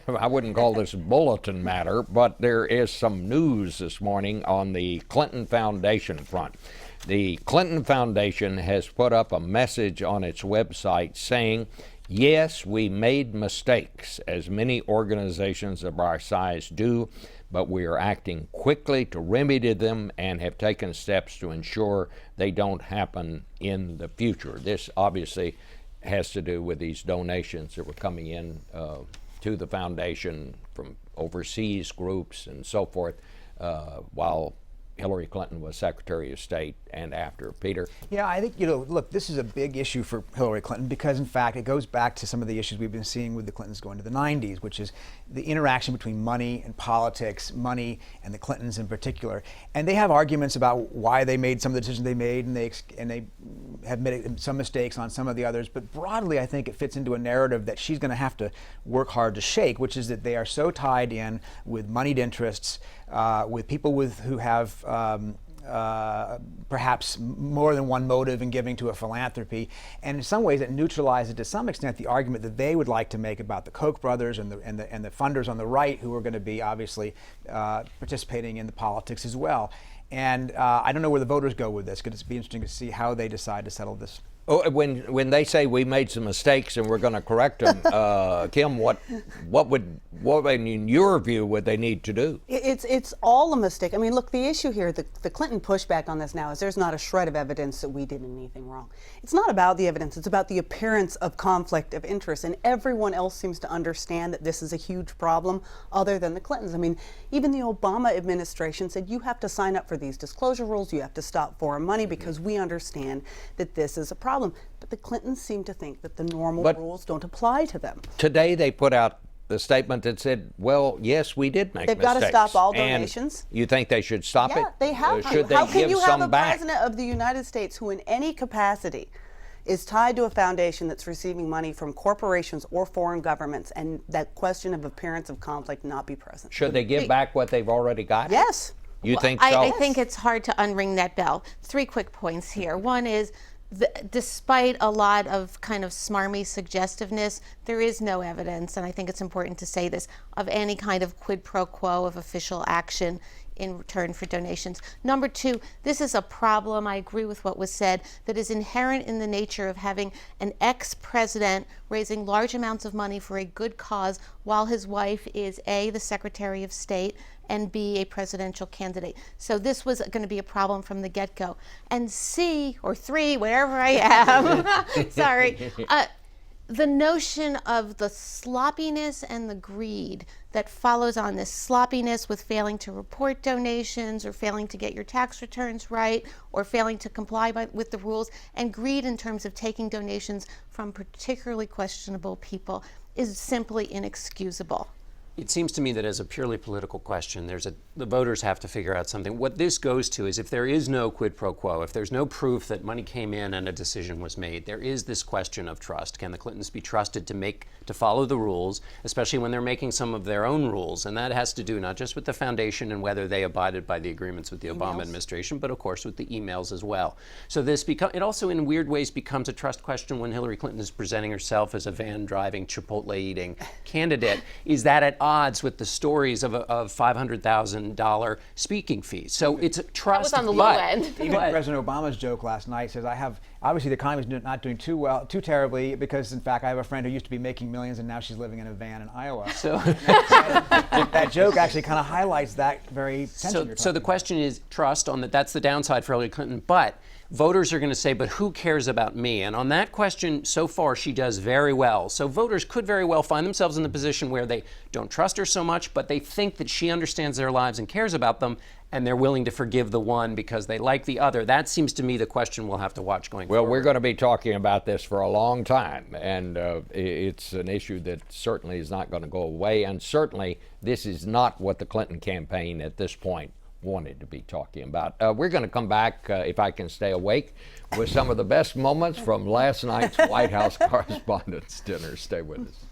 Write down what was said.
I wouldn't call this bulletin matter, but there is some news this morning on the Clinton Foundation front. The Clinton Foundation has put up a message on its website saying, yes, we made mistakes, as many organizations of our size do, but we are acting quickly to remedy them and have taken steps to ensure they don't happen in the future. This obviously has to do with these donations that were coming in to the foundation from overseas groups and so forth while Hillary Clinton was Secretary of State and after. Peter? Yeah, I think, look, this is a big issue for Hillary Clinton because, in fact, it goes back to some of the issues we've been seeing with the Clintons going to the 90s, which is the interaction between money and politics, money and the Clintons in particular. And they have arguments about why they made some of the decisions they made, and they have made some mistakes on some of the others. But broadly, I think it fits into a narrative that she's going to have to work hard to shake, which is that they are so tied in with moneyed interests, with people who have perhaps more than one motive in giving to a philanthropy, and in some ways it neutralizes to some extent the argument that they would like to make about the Koch brothers and the funders on the right who are going to be obviously participating in the politics as well. And I don't know where the voters go with this. It's be interesting to see how they decide to settle this. Oh, when they say we made some mistakes and we're going to correct them, Kim, what in your view would they need to do? It's all a mistake. I mean, look, the issue here, the Clinton pushback on this now is there's not a shred of evidence that we did anything wrong. It's not about the evidence. It's about the appearance of conflict of interest, and everyone else seems to understand that this is a huge problem other than the Clintons. I mean, even the Obama administration said you have to sign up for these disclosure rules, you have to stop foreign money because we understand that this is a problem. But the Clintons seem to think that the normal rules don't apply to them. Today they put out the statement that said, well, yes, we did make mistakes. They've got to stop all donations. And you think they should stop it? Yeah, they have to. Should they How can give you some have a back? president of the United States who in any capacity is tied to a foundation that's receiving money from corporations or foreign governments, and that question of appearance of conflict not be present? Should they give back what they've already got? Yes. You think so? I think it's hard to unring that bell. 3 quick points here. One is, despite a lot of kind of smarmy suggestiveness, there is no evidence, and I think it's important to say this, of any kind of quid pro quo of official action in return for donations. Number 2, this is a problem, I agree with what was said, that is inherent in the nature of having an ex-president raising large amounts of money for a good cause while his wife is A, the Secretary of State, and B, a presidential candidate. So this was going to be a problem from the get-go. And C, or 3, wherever I am, sorry, the notion of the sloppiness and the greed that follows on this sloppiness with failing to report donations or failing to get your tax returns right or failing to comply with the rules, and greed in terms of taking donations from particularly questionable people is simply inexcusable. It seems to me that as a purely political question, the voters have to figure out something. What this goes to is if there is no quid pro quo, if there's no proof that money came in and a decision was made, there is this question of trust. Can the Clintons be trusted to follow the rules, especially when they're making some of their own rules? And that has to do not just with the foundation and whether they abided by the agreements with the Obama administration, but of course with the emails as well. So it also in weird ways becomes a trust question when Hillary Clinton is presenting herself as a van-driving, Chipotle-eating candidate. Is that at odds with the stories of $500,000 speaking fees? So it's a trust. That was on the low end. Even President Obama's joke last night says, obviously the economy's not doing too terribly because, in fact, I have a friend who used to be making millions and now she's living in a van in Iowa. So that joke actually kind of highlights that very tension. So the question is trust on that. That's the downside for Hillary Clinton. But voters are going to say, but who cares about me? And on that question, so far, she does very well. So voters could very well find themselves in the position where they don't trust her so much, but they think that she understands their lives and cares about them, and they're willing to forgive the one because they like the other. That seems to me the question we'll have to watch going forward. Well, we're going to be talking about this for a long time, and it's an issue that certainly is not going to go away, and certainly this is not what the Clinton campaign at this point wanted to be talking about. We're going to come back, if I can stay awake, with some of the best moments from last night's White House Correspondents' Dinner. Stay with us.